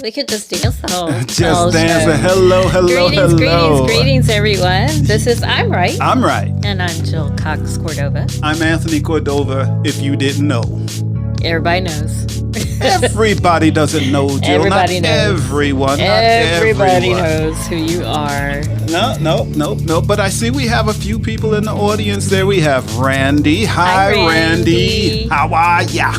We could just dance the whole Just dance. show. Hello. Greetings, everyone. This is I'm Right. I'm Right. And I'm Jill Cox Cordova. I'm Anthony Cordova, if you didn't know. Everybody knows. Everybody doesn't know, Jill. Everybody knows. Everyone. Everybody knows who you are. No. But I see we have a few people in the audience there. We have Randy. Hi, Randy. How are ya?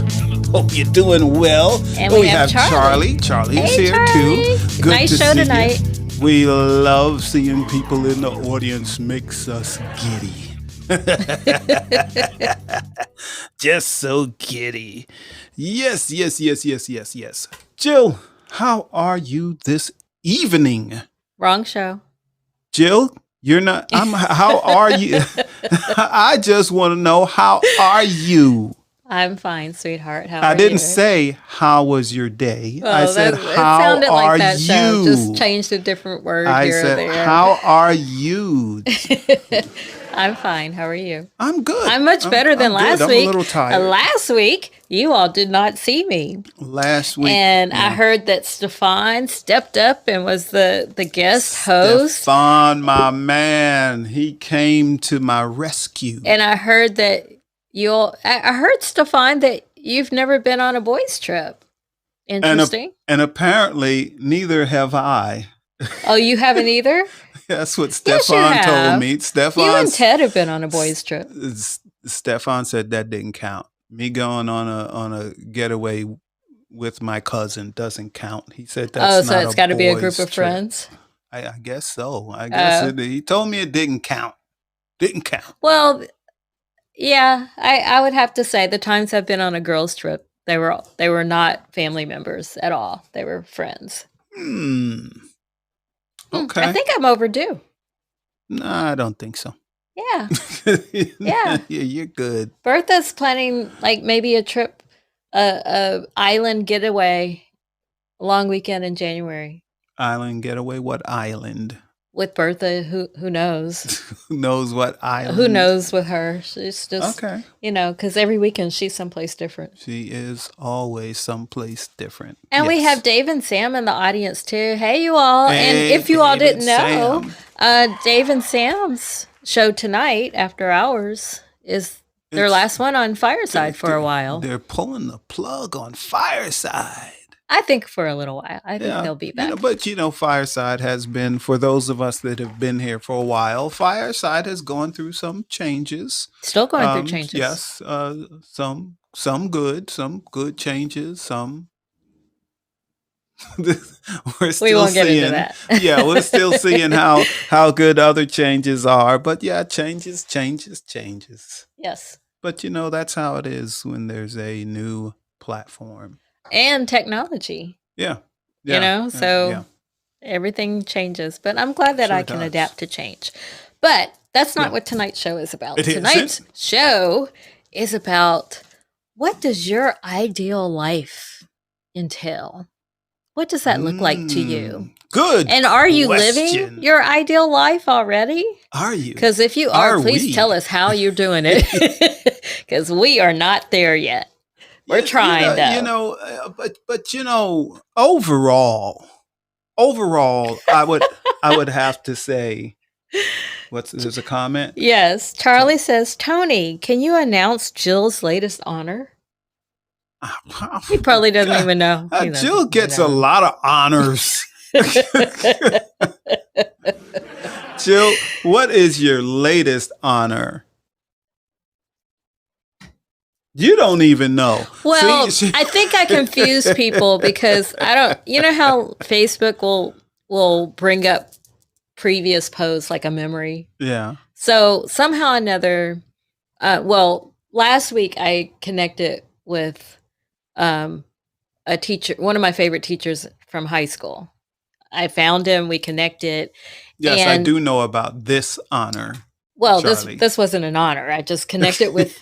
Hope you're doing well. And we have Charlie. Charlie's here too. Good nice to show see tonight. You. We love seeing people in the audience. Makes us giddy. Just so giddy. Yes. Jill, how are you this evening? Wrong show. Jill, you're not. How are you? I just want to know, how are you? I'm fine, sweetheart. How are you? I didn't say how was your day. Oh, I said it how sounded are like that you? show. Just changed a different word I here said or there. how are you? I'm fine. How are you? I'm good. I'm much better than last week. I'm a little tired. Last week, you all did not see me. Last week. And I heard that Stefan stepped up and was the guest host. Stefan, my man, he came to my rescue. And I heard that I heard, Stefan, that you've never been on a boys' trip. Interesting. And apparently, neither have I. Oh, you haven't either? That's what Stefan told me. You and Ted have been on a boys' trip. Stefan said that didn't count. Me going on a getaway with my cousin doesn't count. He said that's so it's got to be a group of friends? I guess so. He told me it didn't count. Didn't count. Well, yeah, I would have to say the times I've been on a girls' trip, they were not family members at all. They were friends. Okay. I think I'm overdue. No, I don't think so. Yeah. Yeah. You're good. Bertha's planning like maybe a trip, a island getaway, long weekend in January. Island getaway? What island? With Bertha, who knows? Who knows what island? Who knows with her? She's just, okay. Because every weekend she's someplace different. She is always someplace different. And we have Dave and Sam in the audience too. Hey, you all. And if you all didn't know, Dave and Sam's show tonight, After Hours, is their last one on Fireside for a while. They're pulling the plug on Fireside. I think for a little while. I think they'll be back. But Fireside has been, for those of us that have been here for a while, Fireside has gone through some changes. Still going through changes. Yes. Some good changes. Some we won't get into that. Yeah, we're still seeing how good other changes are. But yeah, changes. Yes. But that's how it is when there's a new platform. And technology. Yeah. Everything changes. But I'm glad that I can adapt to change. But that's not what tonight's show is about. Tonight's show is about, what does your ideal life entail? What does that look like to you? Good. And are you living your ideal life already? Are you? Because if you are, please tell us how you're doing it. Because we are not there yet. We're trying, though. But overall, I would have to say, there's a comment? Yes. Charlie says, Tony, can you announce Jill's latest honor? He probably doesn't even know. Jill gets a lot of honors. Jill, what is your latest honor? You don't even know. Well, I think I confuse people because I don't. You know how Facebook will bring up previous posts like a memory. Yeah. So somehow or another, last week I connected with a teacher, one of my favorite teachers from high school. I found him. We connected. Yes, I do know about this honor. Well, this wasn't an honor. I just connected with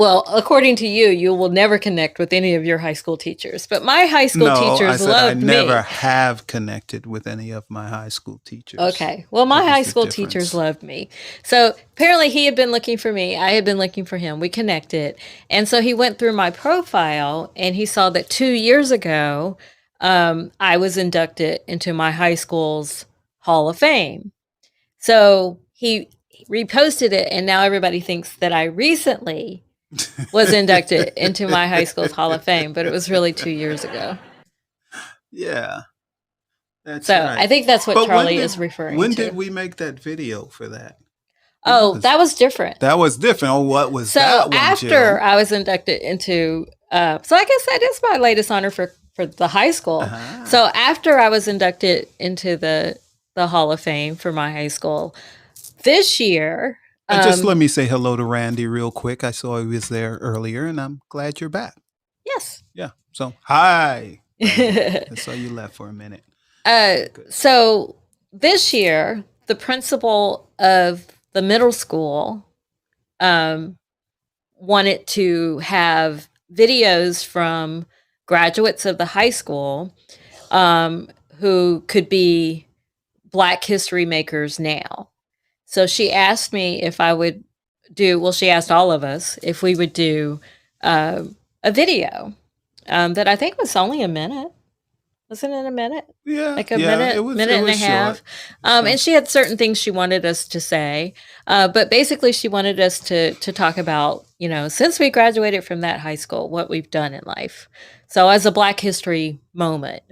according to you, you will never connect with any of your high school teachers. But my high school teachers loved me. I never have connected with any of my high school teachers. Okay. Well, my high school teachers loved me. So apparently he had been looking for me. I had been looking for him. We connected. And so he went through my profile and he saw that 2 years ago, I was inducted into my high school's Hall of Fame. So he reposted it, and now everybody thinks that I recently was inducted into my high school's Hall of Fame, but it was really 2 years ago. Yeah, that's So right. I think that's what Charlie is referring to. When did we make that video for that? That was different. That was different. Oh, what was that one, after Jill? I was inducted into, so I guess that is my latest honor for the high school. Uh-huh. So after I was inducted into the Hall of Fame for my high school, this year. Just let me say hello to Randy real quick. I saw he was there earlier, and I'm glad you're back. Yes. Yeah. So, hi. I saw you left for a minute. So this year, the principal of the middle school wanted to have videos from graduates of the high school who could be Black history makers now. So she asked me if I would she asked all of us if we would do a video that I think was only a minute. Wasn't it a minute? Yeah. Like a minute and a half. And she had certain things she wanted us to say. But basically she wanted us to talk about, since we graduated from that high school, what we've done in life. So as a Black history moment.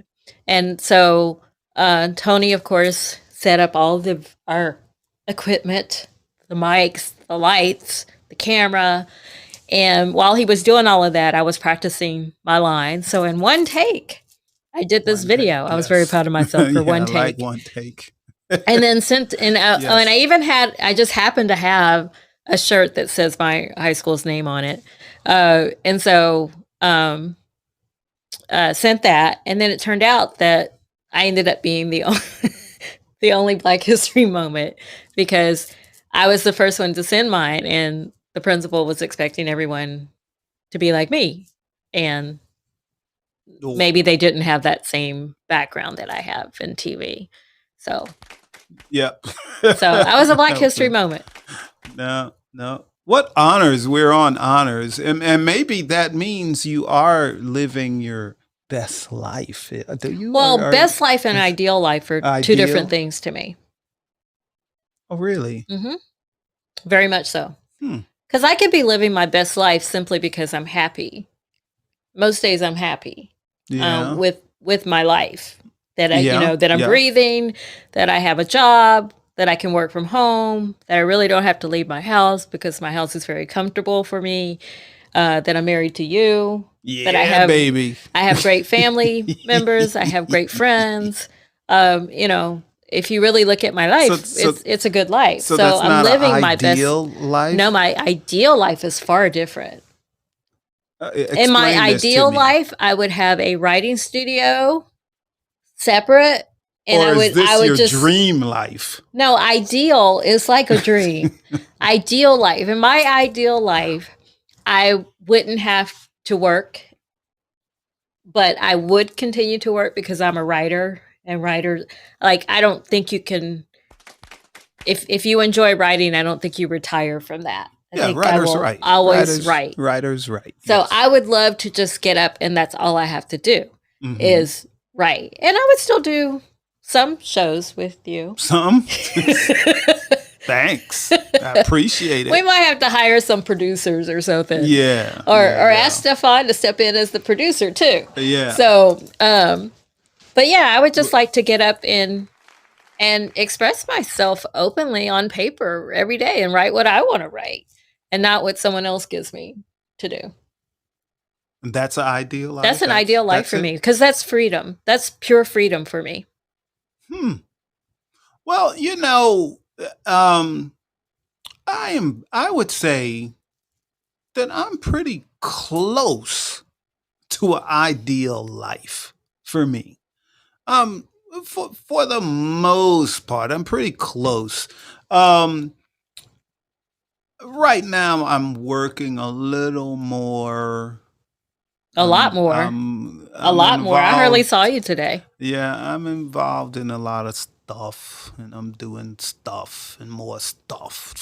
And so Tony, of course, set up all of our equipment, the mics, the lights, the camera. And while he was doing all of that, I was practicing my lines. So in one take, I did this video. I was very proud of myself for one take. Like one take. And then and I just happened to have a shirt that says my high school's name on it. And so sent that. And then it turned out that I ended up being the only Black history moment because I was the first one to send mine, and the principal was expecting everyone to be like me. And maybe they didn't have that same background that I have in TV. So, yep. So I was a Black history moment. No. What honors? We're on honors. And maybe that means you are living your best life. Do you? Best life and ideal life are two different things to me. Oh, really? Mm-hmm. Very much so. Because I could be living my best life simply because I'm happy. Most days I'm happy with my life. That that I'm breathing, that I have a job, that I can work from home, that I really don't have to leave my house because my house is very comfortable for me, that I'm married to you. Yeah, that I have, baby. I have great family members. I have great friends. If you really look at my life, it's a good life. So that's I'm living my best life. No, my ideal life is far different. In my ideal life, I would have a writing studio separate. And or is this I would your just dream life? No, ideal is like a dream. Ideal life. In my ideal life, I wouldn't have to work, but I would continue to work because I'm a writer, and writers, like, I don't think you can, if you enjoy writing, I don't think you retire from that. I think writers write. Always write. Writers write. So yes. I would love to just get up and that's all I have to do is write. And I would still do some shows with you. Some? Thanks. I appreciate it. We might have to hire some producers or something. Yeah. Or ask Stefan to step in as the producer too. Yeah. So, but yeah, I would just like to get up and express myself openly on paper every day and write what I want to write and not what someone else gives me to do. That's an ideal life? That's an ideal life for me because that's freedom. That's pure freedom for me. Well, I would say that I'm pretty close to an ideal life for me. For the most part, I'm pretty close. Right now, I'm working a little more. A lot more. A lot more. I hardly saw you today. Yeah, I'm involved in a lot of stuff, and I'm doing stuff and more stuff.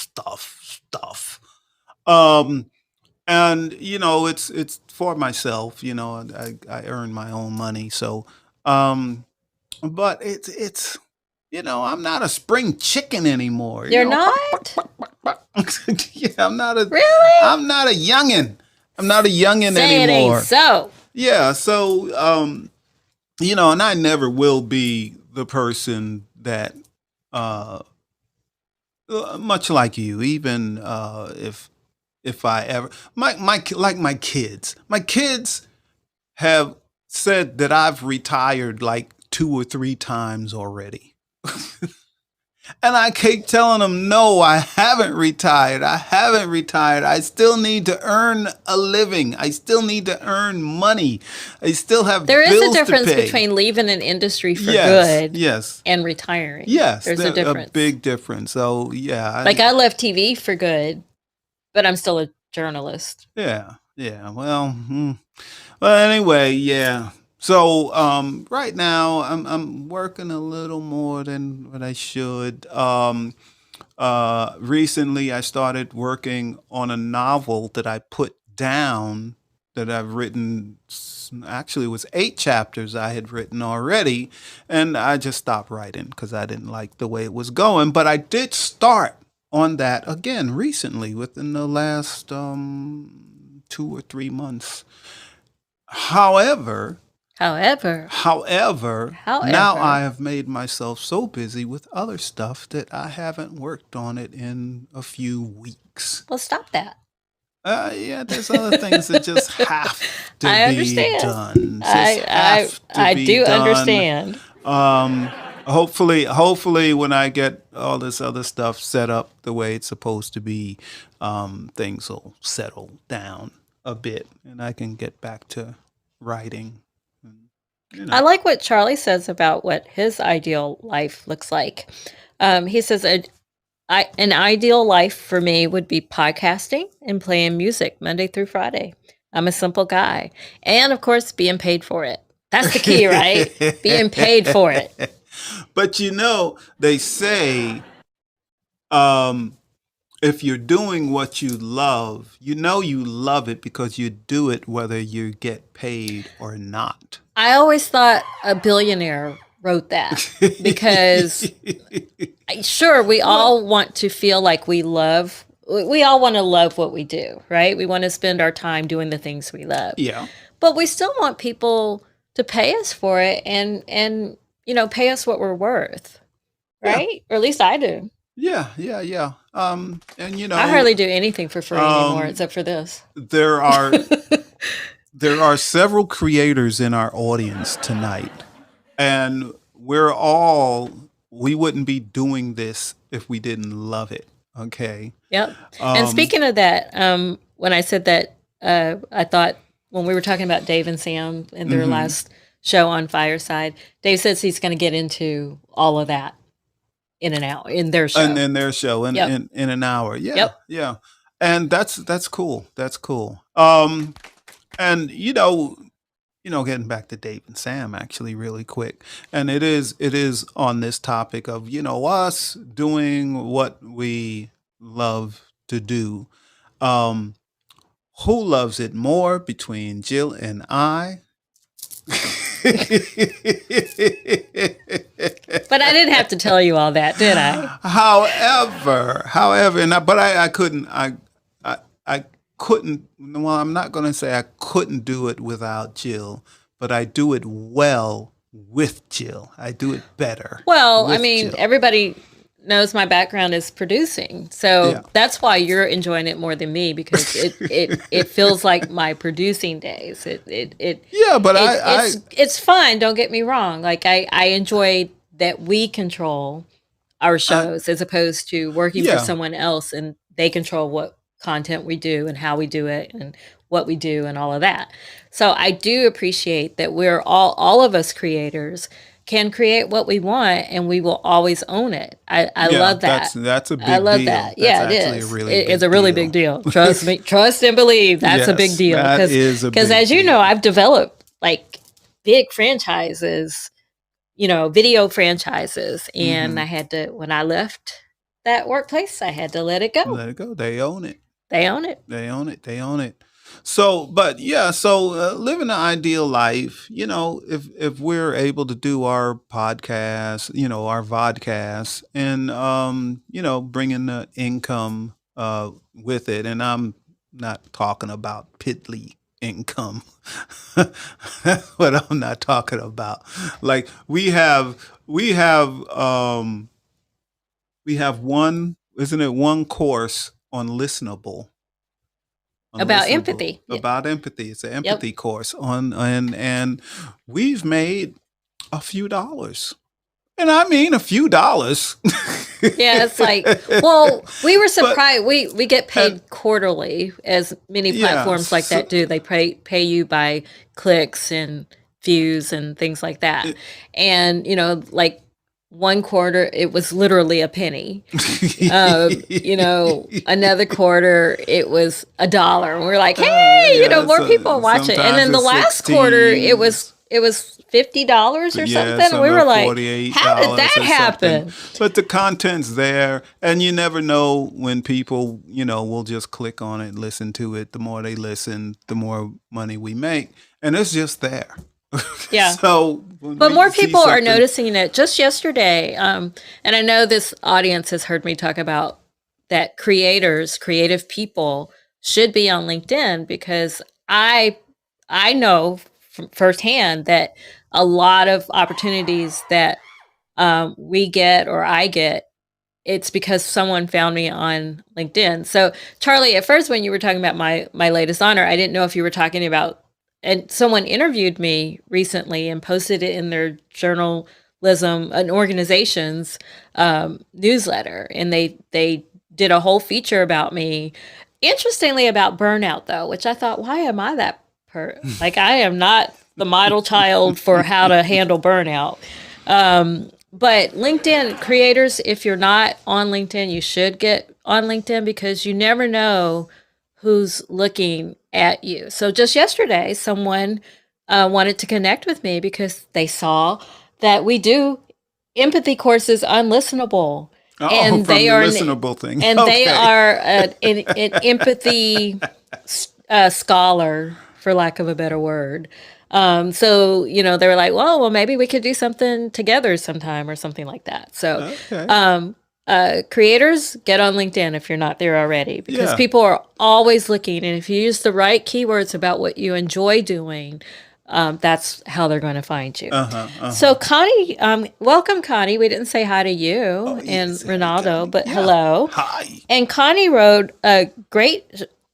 And it's for myself. I earn my own money, so But it's I'm not a spring chicken anymore. You're not? Yeah, I'm not a Really? I'm not a youngin. I'm not a youngin Say anymore. It ain't so. Yeah, so and I never will be the person that much like you, even if I ever my kids. My kids have said that I've retired like 2 or 3 times already. And I keep telling them, no, I haven't retired. I haven't retired. I still need to earn a living. I still need to earn money. I still have There is bills a difference to pay. between leaving an industry for good yes. and retiring. Yes, there's a difference. A big difference. So, yeah. I left TV for good, but I'm still a journalist. Yeah. Well, anyway, yeah. So right now I'm working a little more than what I should. Recently I started working on a novel that I put down that I've written. Actually, it was 8 chapters I had written already, and I just stopped writing because I didn't like the way it was going. But I did start on that again recently, within the last 2 or 3 months. However, now I have made myself so busy with other stuff that I haven't worked on it in a few weeks. Well, stop that. Yeah, there's other things that just have to be done. I do understand. Hopefully, when I get all this other stuff set up the way it's supposed to be, things will settle down a bit, and I can get back to writing. I like what Charlie says about what his ideal life looks like. He says an ideal life for me would be podcasting and playing music Monday through Friday. I'm a simple guy. And of course, being paid for it. That's the key, right? Being paid for it. But they say if you're doing what you love, you love it because you do it whether you get paid or not. I always thought a billionaire wrote that because sure, we all want to feel like we all want to love what we do, right? We want to spend our time doing the things we love. Yeah. But we still want people to pay us for it and pay us what we're worth, right? Yeah. Or at least I do. Yeah. And I hardly do anything for free anymore except for this. There are several creators in our audience tonight, and we wouldn't be doing this if we didn't love it. Okay. Yep. And speaking of that, when I said that, I thought when we were talking about Dave and Sam in their last show on Fireside, Dave says he's going to get into all of that in an hour in their show. In their show in an hour. Yeah. Yep. Yeah. And that's cool. That's cool. And getting back to Dave and Sam actually really quick. And it is on this topic of, us doing what we love to do. Who loves it more between Jill and I? But I didn't have to tell you all that, did I? However, I couldn't. Well, I'm not going to say I couldn't do it without Jill, but I do it well with Jill. I do it better. Well, Jill. Everybody knows my background is producing, so that's why you're enjoying it more than me, because it feels like my producing days. It's fun. Don't get me wrong. Like I enjoy that we control our shows as opposed to working for someone else and they control what content we do and how we do it and what we do and all of that. So I do appreciate that we're all of us creators can create what we want and we will always own it. I love that. That's a big deal. I love that. That's it is. It's a really big deal. Trust me. Trust and believe. That's a big deal. Because as you know, I've developed like big franchises, video franchises. And I had to, when I left that workplace, I had to let it go. Let it go. They own it. They own it. They own it. but yeah, living an ideal life, if we're able to do our podcast, our vodcast, and bring in the income with it, and I'm not talking about piddly income. That's what I'm not talking about. Like we have one, isn't it, one course on listenable, About unlistenable, empathy. about empathy. It's an Yep. empathy course on, and we've made a few dollars, and I mean a few dollars. Yeah, it's like, well, we were But surprised. We get paid quarterly, as many yeah, platforms like that do. They pay you by clicks and views and things like that. And like one quarter, it was literally a penny. Another quarter, it was $1. And we're like, hey, yeah, more people watch it. And sometimes then the it's last quarter, it 16. was $50 or Yeah, something. some We were are like, $48 how did that or happen? something. But the content's there, and you never know when people, will just click on it, listen to it. The more they listen, the more money we make, and it's just there. Yeah. So, but more people are noticing it. Just yesterday, and I know this audience has heard me talk about that creative people should be on LinkedIn, because I know from firsthand that a lot of opportunities that we get or I get, it's because someone found me on LinkedIn. So, Charlie, at first when you were talking about my latest honor, I didn't know if you were talking about, and someone interviewed me recently and posted it in their journalism, an organization's newsletter, and they did a whole feature about me. Interestingly, about burnout, though, which I thought, why am I that like, I am not the model child for how to handle burnout. But LinkedIn creators, if you're not on LinkedIn, you should get on LinkedIn, because you never know who's looking at you. So just yesterday, someone wanted to connect with me because they saw that we do empathy courses on Listenable. and from the listenable thing. And okay. They are an empathy scholar, for lack of a better word. So, they were like, well, maybe we could do something together sometime or something like that. So, okay. Creators, get on LinkedIn if you're not there already, because people are always looking. And if you use the right keywords about what you enjoy doing, that's how they're going to find you. So, Connie, welcome, Connie. We didn't say hi to you and Ronaldo, but hello. Hi. And Connie wrote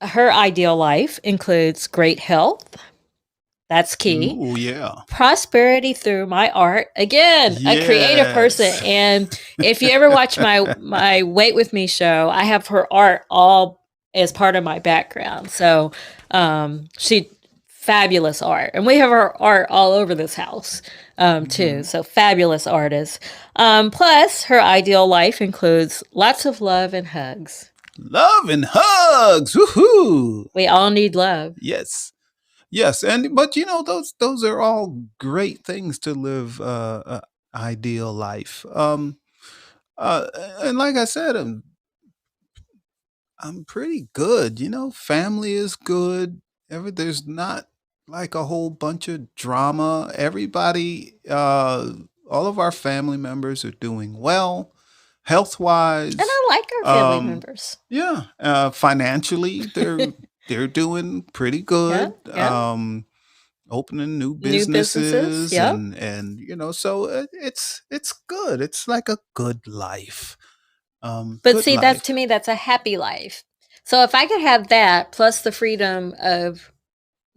her ideal life includes great health. That's key. Oh, yeah. Prosperity through my art. Again, a creative person. And if you ever watch my Wait With Me show, I have her art all as part of my background. So she fabulous art. And we have her art all over this house too. So fabulous artist. Plus, her ideal life includes lots of love and hugs. Love and hugs. Woohoo! We all need love. Yes. Yes, but those are all great things to live ideal life. And like I said, I'm pretty good. Family is good. There's not like a whole bunch of drama. Everybody, all of our family members are doing well, health wise. And I like our family members. Yeah, financially, they're doing pretty good. Yeah. Opening new businesses, yep. and so it's good. It's like a good life. But see, life. To me, that's a happy life. So if I could have that plus the freedom of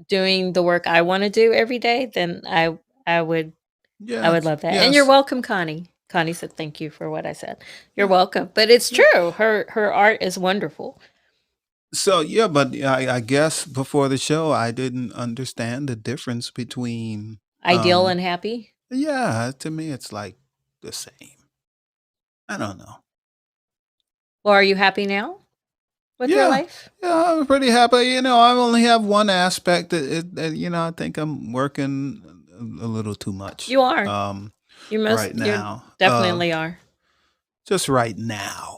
doing the work I want to do every day, then I would love that. Yes. And you're welcome, Connie. Connie said thank you for what I said. You're welcome. But it's true. Her art is wonderful. So yeah, but I guess before the show, I didn't understand the difference between ideal and happy. Yeah, to me, it's like the same. I don't know. Well, are you happy now with your life? Yeah, I'm pretty happy. I only have one aspect that I think I'm working a little too much. You are. Right now. You definitely are. Just right now.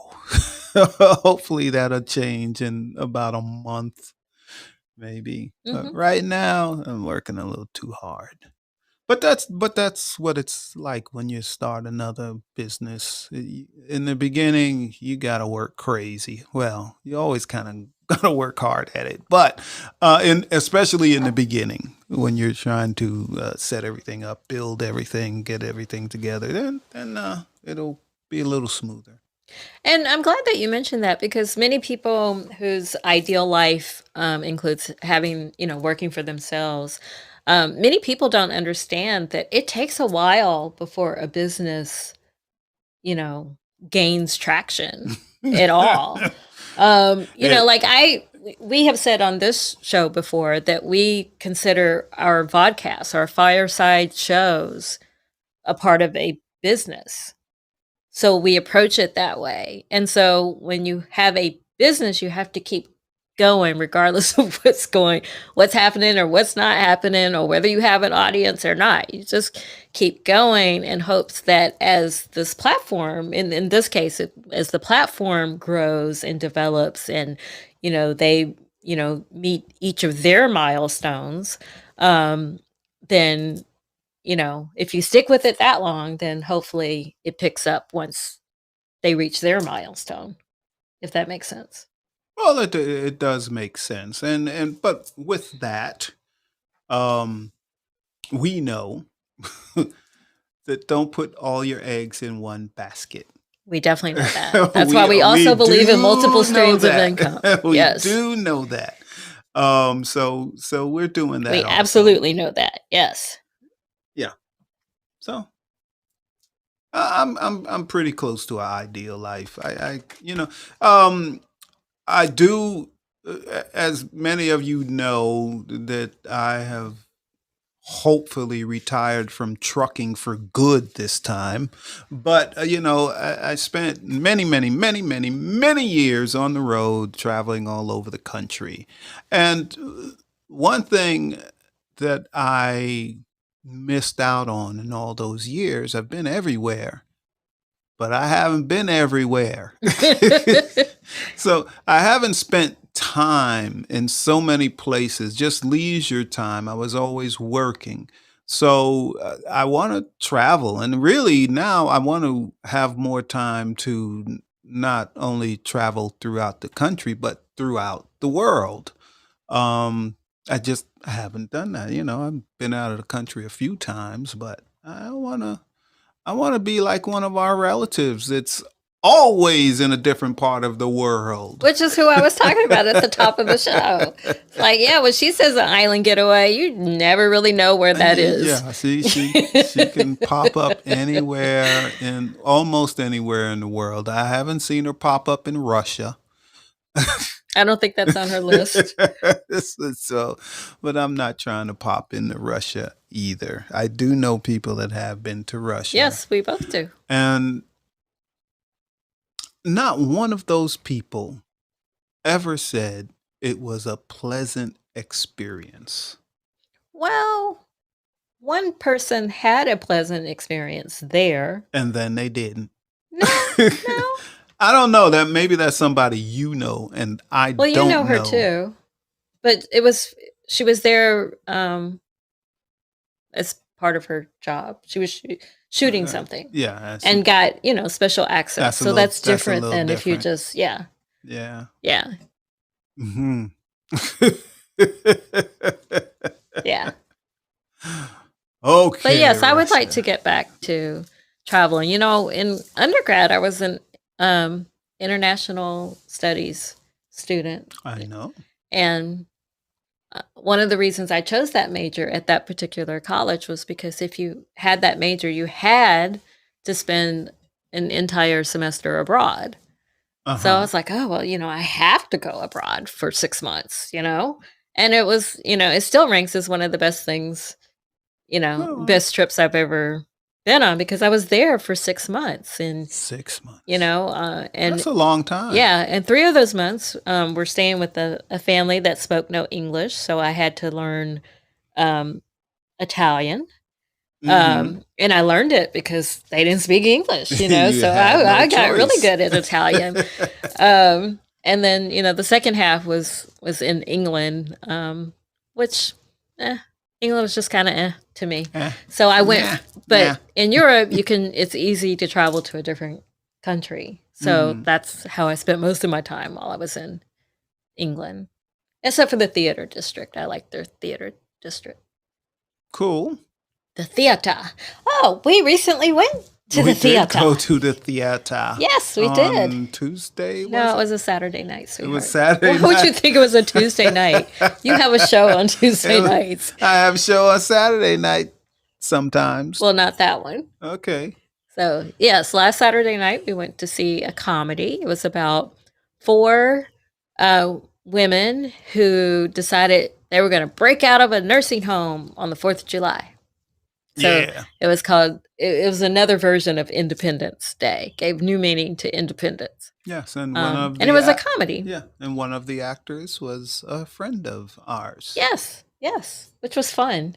Hopefully that'll change in about a month. maybe. But right now, I'm working a little too hard. But that's what it's like when you start another business. In the beginning, you gotta work crazy. Well, you always kind of gotta work hard at it, but in especially in the beginning when you're trying to set everything up, build everything, get everything together, then it'll be a little smoother. And I'm glad that you mentioned that because many people whose ideal life includes having, working for themselves, many people don't understand that it takes a while before a business, you know, gains traction at all. It, Like we have said on this show before that we consider our vodcasts, our fireside shows, a part of a business. So we approach it that way. And so when you have a business, you have to keep going regardless of what's happening or what's not happening or whether you have an audience or not. You just keep going in hopes that as this platform, in this case, as the platform grows and develops and, they, meet each of their milestones, then if you stick with it that long, then hopefully it picks up once they reach their milestone, if that makes sense. well, it does make sense, but with that, um, we know that don't put all your eggs in one basket. We definitely know that. That's why we also believe in multiple streams of income. We Yes. do know that. So we're doing that. We also. absolutely know that. Yes. Yeah. So I'm pretty close to an ideal life. I do, as many of you know, that I have hopefully retired from trucking for good this time. But, I spent many, many, many, many, many years on the road traveling all over the country. And one thing that I missed out on in all those years, I've been everywhere, but I haven't been everywhere. So I haven't spent time in so many places, just leisure time. I was always working. So I want to travel. And really now I want to have more time to not only travel throughout the country, but throughout the world. I just haven't done that. I've been out of the country a few times, but I want to be like one of our relatives. It's always in a different part of the world. Which is who I was talking about at the top of the show. Like, yeah, when she says an island getaway, you never really know where that is. Yeah, see, she can pop up anywhere, in almost anywhere in the world. I haven't seen her pop up in Russia. I don't think that's on her list. So, but I'm not trying to pop into Russia either. I do know people that have been to Russia. Yes, we both do. And not one of those people ever said it was a pleasant experience. Well, one person had a pleasant experience there. And then they didn't. No. I don't know. Maybe that's somebody you know, and I don't know. Well, you know her too. But she was there as part of her job. She was shooting something. Yeah. And got, special access. So that's different than if you just, yeah. Yeah. Yeah. Mm-hmm. Yeah. Okay. But yes, I would like to get back to traveling. In undergrad, I was an international studies student. I know. And one of the reasons I chose that major at that particular college was because if you had that major, you had to spend an entire semester abroad. So I was like, oh, well, I have to go abroad for 6 months, And it was, it still ranks as one of the best things, best trips I've ever been on because I was there for 6 months. And 6 months. And that's a long time. Yeah. And 3 of those months, we're staying with a family that spoke no English. So I had to learn Italian. And I learned it because they didn't speak English, so I got really good at Italian. And then the second half was in England, which England was just kind of to me. So I went, but in Europe, it's easy to travel to a different country. So that's how I spent most of my time while I was in England, except for the theater district. I like their theater district. Cool. The theater. Oh, we recently went to the theater. We did go to the theater. Yes, we did. On Tuesday? No, it was a Saturday night, sweetheart. It was Saturday night. Why would you think it was a Tuesday night? You have a show on Tuesday nights. I have a show on Saturday night sometimes. Well, not that one. Okay. So, yes, last Saturday night we went to see a comedy. It was about 4 women who decided they were going to break out of a nursing home on the 4th of July. So it was called, it was another version of Independence Day, gave new meaning to independence. Yes, and it was a comedy. Yeah, and one of the actors was a friend of ours. Yes, which was fun.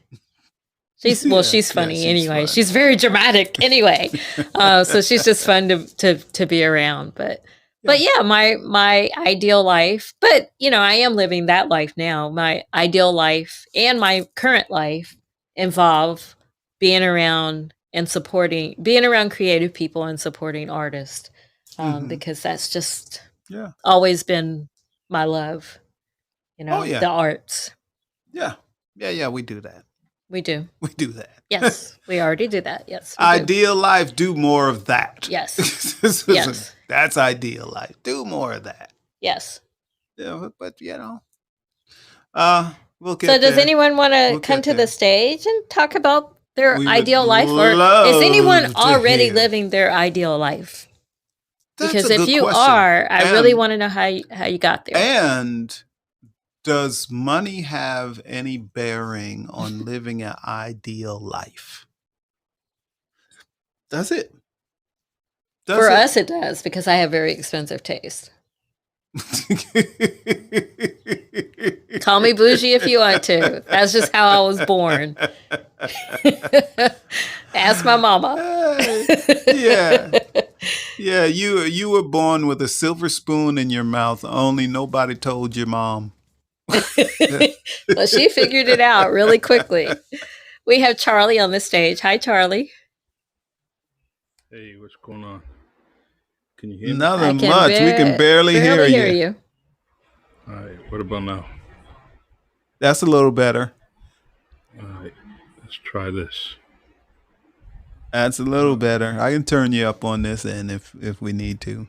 She's funny anyway. She's very dramatic anyway. So she's just fun to be around. But my ideal life, but I am living that life now. My ideal life and my current life involve being around creative people and supporting artists, because that's just always been my love, the arts. Yeah, we do that. We do. We do that. Yes, we already do that. Yes. Ideal life, do more of that. Yes. Yes. That's ideal life. Do more of that. Yes. Yeah, but we'll get So does there. anyone want to come to the stage and talk about their ideal life, or is anyone already living their ideal life? Because if you are, I really want to know how you got there. And does money have any bearing on living an ideal life? Does it? For us, it does, because I have very expensive taste. Call me bougie if you want to. That's just how I was born. Ask my mama. Yeah. You were born with a silver spoon in your mouth. Only nobody told your mom. Well, she figured it out really quickly. We have Charlie on the stage. Hi, Charlie. Hey, what's going on? Can you hear me? Nothing much. We can barely hear you. All right. What about now? That's a little better. All right. Let's try this. That's a little better. I can turn you up on this end if we need to.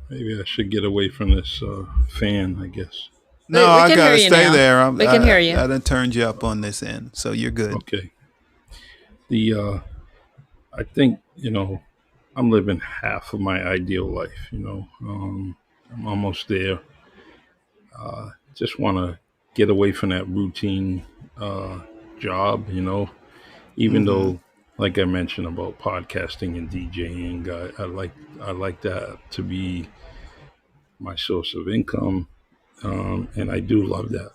Maybe I should get away from this fan, I guess. No, I gotta stay there. We can hear you. I done turned you up on this end, so you're good. Okay. I think I'm living half of my ideal life. I'm almost there. Just want to get away from that routine job. Even though, like I mentioned about podcasting and DJing, I like that to be my source of income. And I do love that.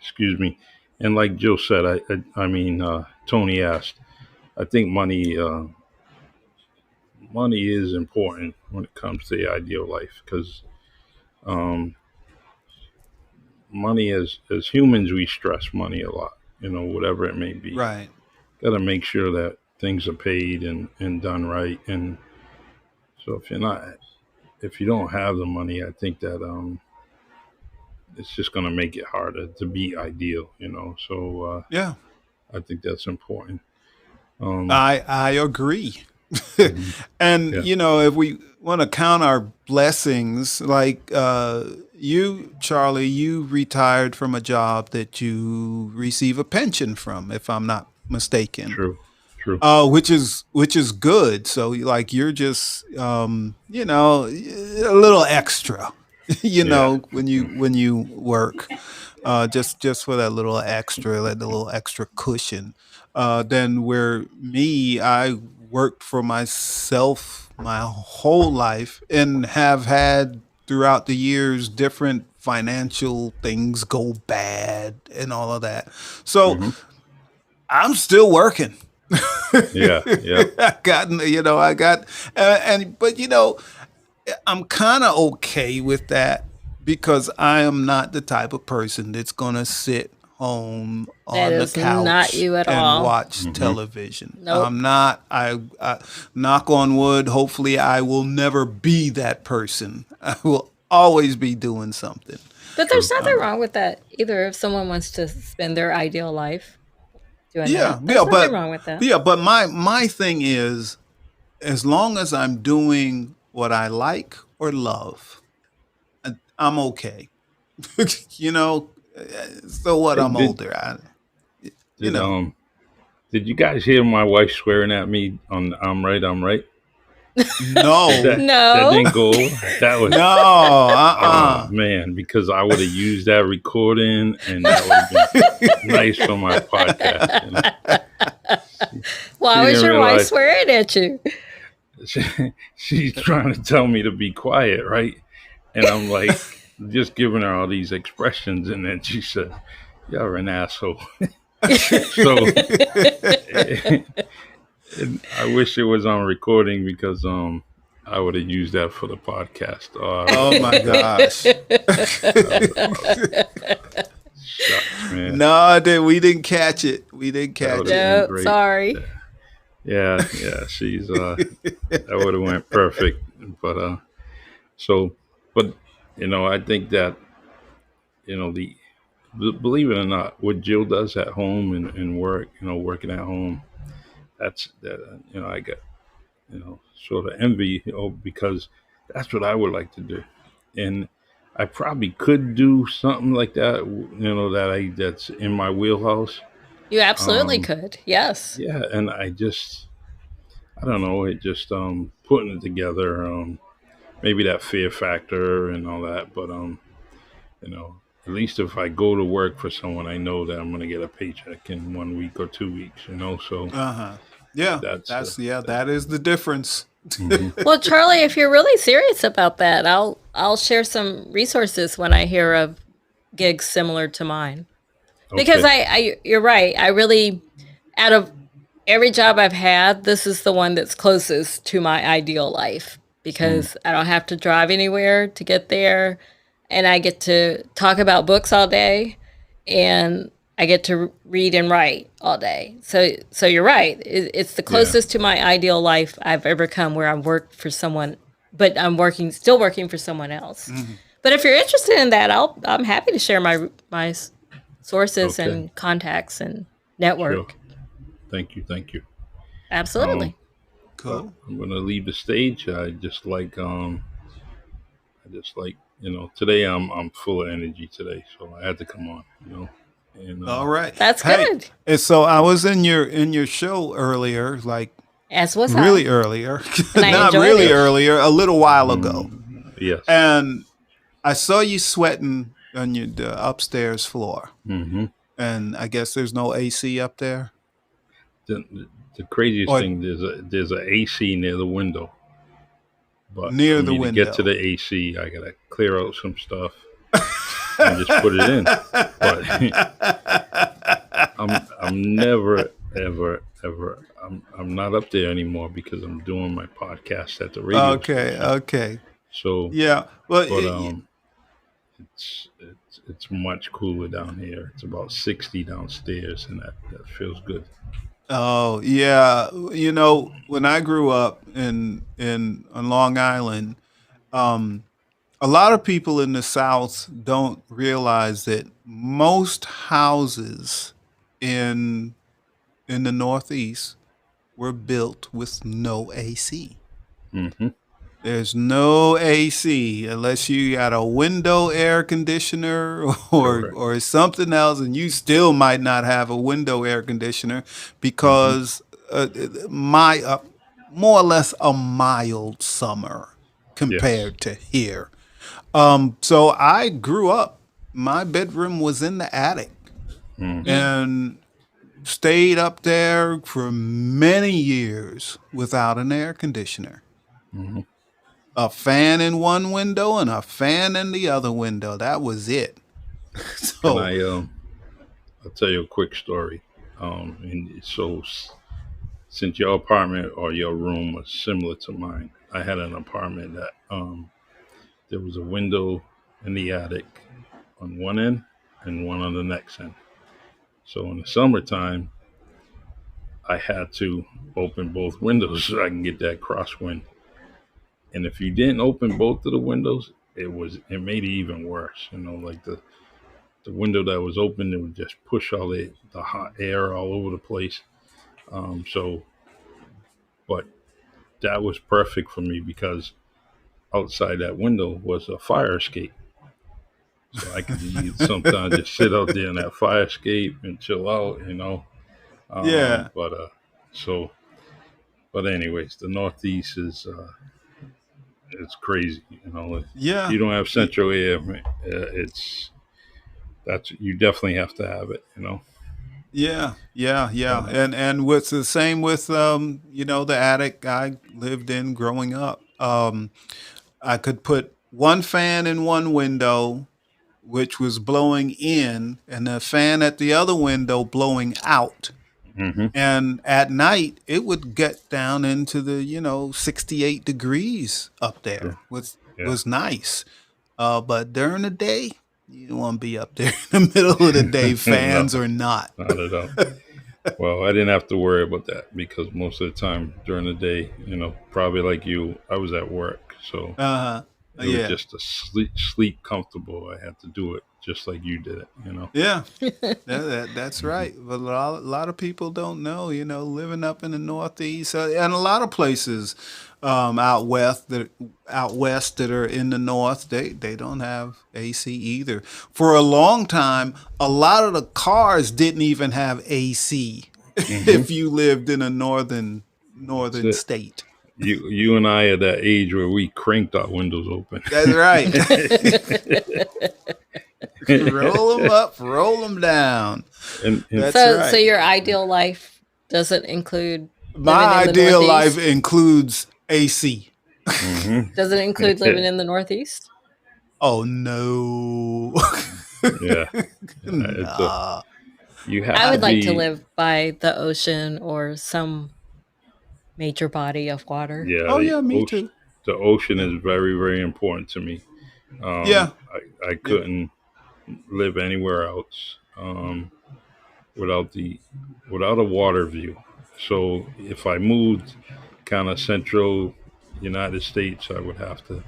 Excuse me. And like Joe said, Tony asked, I think money is important when it comes to the ideal life, because money, as humans, we stress money a lot, whatever it may be. Right. Got to make sure that things are paid and done right. And so if you don't have the money, I think that it's just going to make it harder to be ideal, So I think that's important. I agree. And if we want to count our blessings, like you, Charlie, you retired from a job that you receive a pension from, if I'm not mistaken. True. Which is good. So like you're just a little extra, when you work, just for that little extra cushion. Then where I worked for myself my whole life and have had throughout the years different financial things go bad and all of that. So I'm still working. Yeah. I got, but I'm kind of okay with that because I am not the type of person that's going to sit home That on the is not couch you at and all. watch Hmm. television. Nope. I'm not. I knock on wood. Hopefully, I will never be that person. I will always be doing something. But there's True. nothing wrong with that either. If someone wants to spend their ideal life doing Yeah, that, yeah, there's nothing wrong with that. but my thing is, as long as I'm doing what I like or love, I'm okay. you know, so what? Hey, I'm older. You did know, um did you guys hear my wife swearing at me on I'm right? Did no, that No. didn't go over? That was no, oh man, because I would have used that recording and that would have been nice for my podcast. Why She was didn't your wife realize swearing at you? she, she's trying to tell me to be quiet, right? And I'm like just giving her all these expressions, and then she said, "You're an asshole." So I wish it was on recording because I would have used that for the podcast. Oh, I would oh have my loved it. gosh. I would have loved it. Shucks, man. No, we didn't catch it. We didn't That would catch have it. been No, great. sorry. Yeah, yeah. She's that would have went perfect. But so, but I think that the believe it or not, what Jill does at home and work, working at home, that's that. I got sort of envy, because that's what I would like to do, and I probably could do something like that, that's in my wheelhouse. You absolutely Um, could. Yes. yeah, and I don't know, it just putting it together, maybe that fear factor and all that, but you know, at least if I go to work for someone, I know that I'm going to get a paycheck in 1 week or 2 weeks. So Uh-huh. Yeah, that's that is the difference. hmm Well, Charlie, if you're really serious about that, I'll share some resources when I hear of gigs similar to mine. Because okay. you're right. I really, out of every job I've had, this is the one that's closest to my ideal life Mm, because I don't have to drive anywhere to get there, and I get to talk about books all day, and I get to read and write all day. So you're right. It's the yeah. closest to my ideal life I've ever come, where I work for someone, but I'm still working for someone else. Mhm. But if you're interested in that, I'm happy to share my sources Okay. and contacts and Sure. network. Thank you. Thank you. Um, Absolutely. but Cool. I'm going to leave the stage. Today I'm full of energy today, so I had to come on. And All right. That's Hey, good. and so I was in your show earlier, like As was really I. earlier, And I not enjoyed really it. yes, earlier, a little while ago, yes. and I saw you sweating on the upstairs floor, hmm and I guess there's no AC up there, the craziest or thing, there's a AC near the window, but for near the me to get to window. the AC, I gotta clear out some stuff and just put it in. But I'm never ever ever I'm not up there anymore because I'm doing my podcast at the radio Okay, station. okay, So, yeah. Well, but it's much cooler down here. It's about 60 downstairs, and that feels good. oh yeah. When I grew up in on Long Island, um, a lot of people in the South don't realize that most houses in in the Northeast were built with no AC. Hmm. There's no AC unless you got a window air conditioner Correct. or something else, and you still might not have a window air conditioner Hmm. because my more or less a mild summer Yes. compared to here. So I grew up. My bedroom was in the attic Hmm. Mm. and stayed up there for many years without an air conditioner. Hmm. A fan in one window and a fan in the other window. That was it. Can So, I'll tell you a quick story. And so, since your apartment or your room was similar to mine, I had an apartment that there was a window in the attic on one end and one on the next end. So in the summertime, I had to open both windows so I can get that crosswind. And if you didn't open both of the windows, it made it even worse. Like the window that was open, it would just push all the hot air all over the place. So, but that was perfect for me because outside that window was a fire escape. So I could sometimes just sit out there in that fire escape and chill out. Yeah. So, but anyways, the Northeast is it's crazy. If Yeah. you don't have central air, you definitely have to have it. Yeah, and what's the same with the attic I lived in growing up. I could put one fan in one window, which was blowing in, and a fan at the other window blowing out. Mm-hmm. And at night, it would get down into the 68 degrees up there. Was nice. But during the day, you don't want to be up there in the middle of the day, fans or not. Not at all. Well, I didn't have to worry about that because most of the time during the day, probably like you, I was at work. So it was just to sleep comfortable. I had to do it just like you did it, Yeah, that's right. But a lot of people don't know, living up in the Northeast and a lot of places out west that are in the north, they don't have AC either. For a long time, a lot of the cars didn't even have AC if you lived in a northern state. You and I are that age where we cranked our windows open. That's right. Roll them up, roll them down. That's right. So your ideal life doesn't include my ideal life includes AC. Mm-hmm. Does it include living in the Northeast? Oh no. Yeah. Nah. I would like to live by the ocean or some major body of water. Yeah. Me too. The ocean is very, very important to me. I couldn't live anywhere else without a water view. So if I moved kind of central United States, I would have to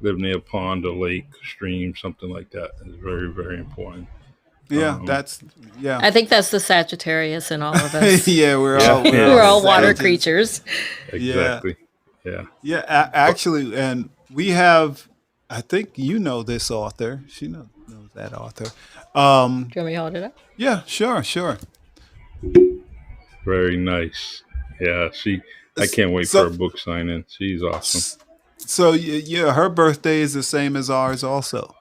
live near a pond or lake, stream, something like that. It's very, very important. Yeah, I think that's the Sagittarius in all of us. Yeah, we're all water creatures. Exactly. Yeah. Actually, and we have. I think you know this author. She knows that author. Do you want me to hold it up? Yeah, sure. Very nice. Yeah, I can't wait for her book signing. She's awesome. So yeah, her birthday is the same as ours also.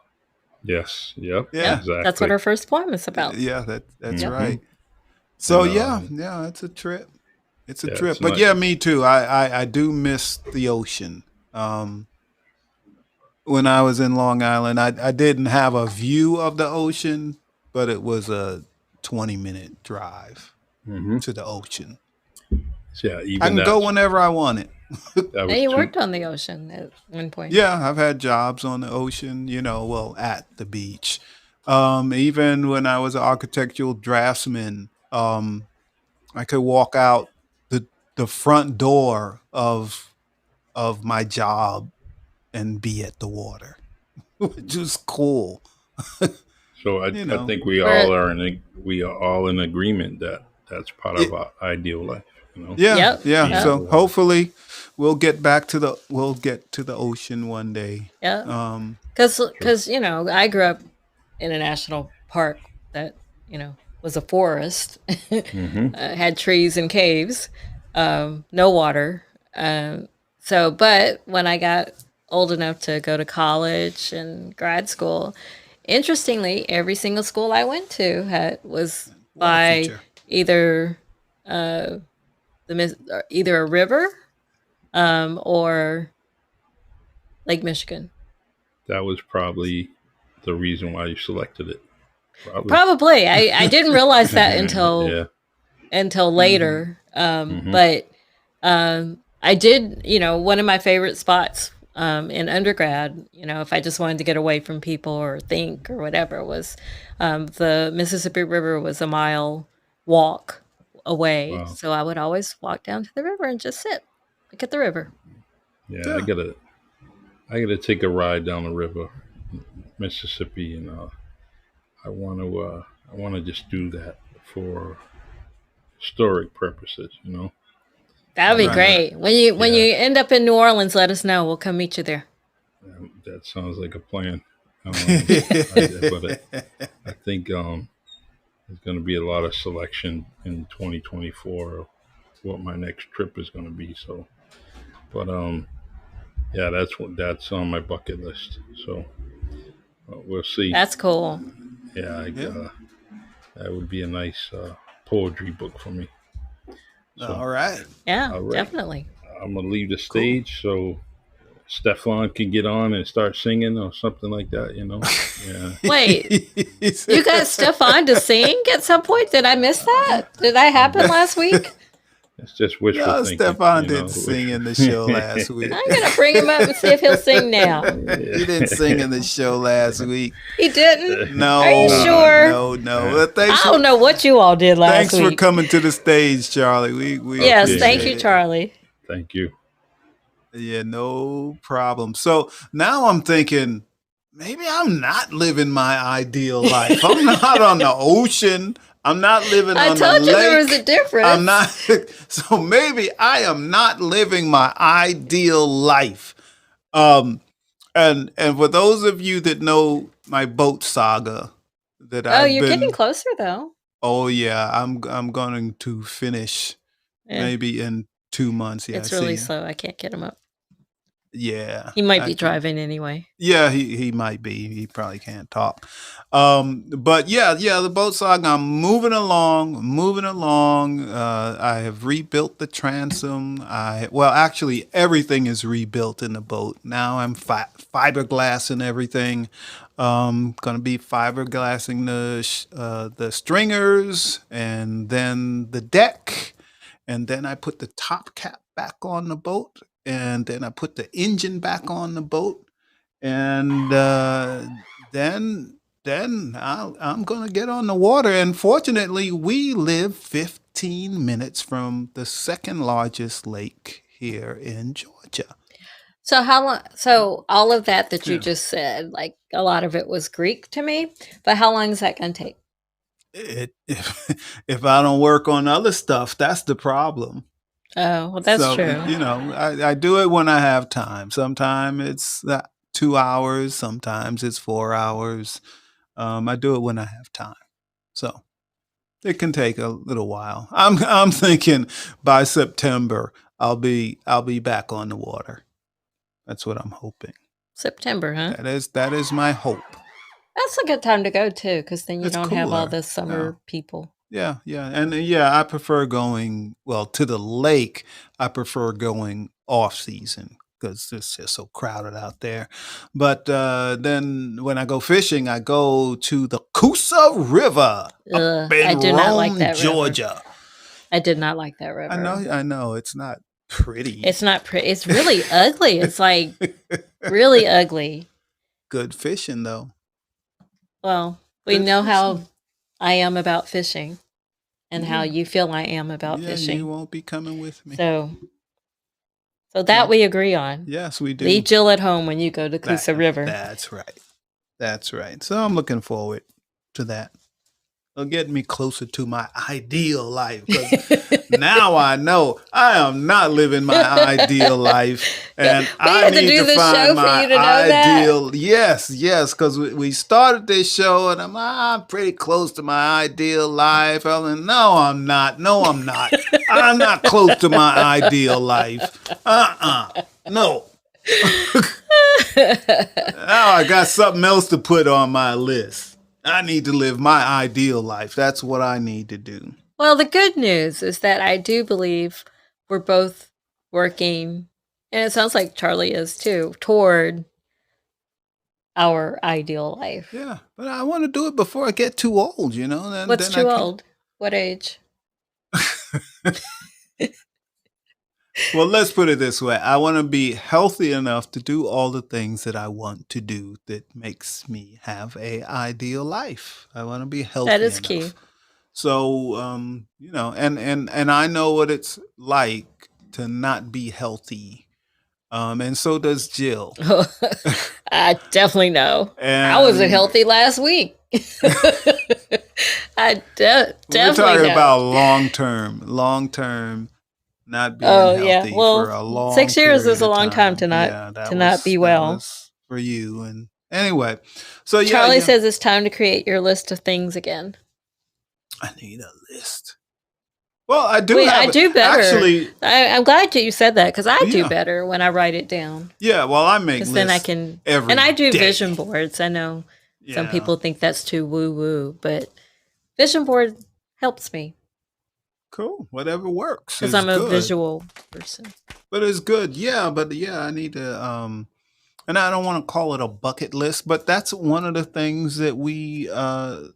Yes. Yep. Yeah. Exactly. That's what her first poem is about. Yeah, that's right. So yeah, it's a trip. It's a trip. But nice. Me too. I do miss the ocean. When I was in Long Island, I didn't have a view of the ocean, but it was a 20-minute drive to the ocean. Yeah, I can go whenever I want it. And you worked on the ocean at one point. Yeah, I've had jobs on the ocean, at the beach. Even when I was an architectural draftsman, I could walk out the front door of my job and be at the water, which is cool. So I think we are all in agreement that that's part of our ideal life. Yeah. So hopefully we'll get to the ocean one day. Yeah. Because I grew up in a national park that was a forest, had trees and caves, no water. But when I got old enough to go to college and grad school, interestingly, every single school I went to was by either a river or Lake Michigan. That was probably the reason why you selected it. Probably. I didn't realize that until later. But I did, one of my favorite spots in undergrad, if I just wanted to get away from people or think or whatever, was the Mississippi River was a mile walk away. Wow. So I would always walk down to the river and just sit, look at the river. Yeah, I gotta take a ride down the river, Mississippi, and I want to just do that for historic purposes. That would be And great. When yeah, you end up in New Orleans, let us know. We'll come meet you there. that sounds like a plan. I think there's going to be a lot of selection in 2024 of what my next trip is going to be. So, but yeah, that's on my bucket list. So we'll see. That's cool. Yeah, Yeah. that would be a nice poetry book for me. So, All right. Yeah, all right, definitely. I'm gonna leave the Cool. stage so Stefan can get on and start singing or something like that. Yeah. Wait, you got Stefan to sing at some point? Did I miss that? Did that happen last week? It's just wishful No, thinking. Stefan didn't sing in the show last week. I'm going to bring him up and see if he'll sing now. He didn't sing in the show last week. He didn't? No. Are you sure? No. Well, I don't know what you all did last Thanks week. for coming to the stage, Charlie. We Yes, appreciate thank you, it. Charlie. Thank you. Yeah, no problem. So now I'm thinking, maybe I'm not living my ideal life. I'm not on the ocean. I'm not living I on the told you lake. there was a difference. I'm not. So maybe I am not living my ideal life. And for those of you that know my boat saga, that You're getting closer though. Oh yeah, I'm going to finish maybe in 2 months. Yeah, It's really slow. I can't get him up. Yeah, He might be driving anyway. Yeah, he might be. He probably can't talk. But yeah, the boat saga. I'm moving along. I have rebuilt the transom. Actually, everything is rebuilt in the boat now. I'm fiberglassing everything. Gonna be fiberglassing the stringers and then the deck, and then I put the top cap back on the boat. And then I put the engine back on the boat, and then I'm gonna get on the water. And fortunately, we live 15 minutes from the second largest lake here in Georgia. So how long? So all of that you just said, like a lot of it was Greek to me. But how long is that going to take? If I don't work on other stuff, that's the problem. Oh, well, that's true. I do it when I have time. Sometimes it's 2 hours. Sometimes it's 4 hours. I do it when I have time. So it can take a little while. I'm thinking by September I'll be back on the water. That's what I'm hoping. September, huh? That is my hope. That's a good time to go too, because then you don't have all the summer people. Yeah. And I prefer going, to the lake. I prefer going off season because it's just so crowded out there. But then when I go fishing, I go to the Coosa River up in I do Rome, not like that Georgia. River. I did not like that river. I know. It's not pretty. It's not pretty. It's really ugly. It's like really ugly. Good fishing though. Well, we know how I am about fishing and how you feel I am about fishing. You won't be coming with me. So that we agree on. Yes, we do. Leave Jill at home when you go to Coosa River. That's right. So I'm looking forward to that. It'll get me closer to my ideal life. 'Cause now I know I am not living my ideal life. And I need to find my ideal. Yes, because we started this show and I'm pretty close to my ideal life. No, I'm not. I'm not close to my ideal life. No. Now I got something else to put on my list. I need to live my ideal life. That's what I need to do. Well, the good news is that I do believe we're both working, and it sounds like Charlie is too, toward our ideal life. Yeah, but I want to do it before I get too old, What's too old? What age? Well, let's put it this way. I want to be healthy enough to do all the things that I want to do that makes me have a ideal life. I want to be That healthy is key. enough. So, and I know what it's like to not be healthy. And so does Jill. I definitely know. I wasn't And healthy last week. I we're definitely talking know. about long term, not being Oh yeah. healthy for a Well, long 6 years period is a of long time to time. Yeah, not be that well. was for you. And anyway, so yeah, Charlie says it's time to create your list of things again. I need a list. Well, I do. I do better. Actually, I'm glad you said that because I do Yeah. better when I write it down. Yeah, well, I make Because lists then I can, every and I do day. vision boards. I know some Yeah. people think that's too woo woo, but vision board helps me Cool. Whatever works. because is I'm a good. visual person. But it's good. Yeah, I need to and I don't want to call it a bucket list, but that's one of the things that we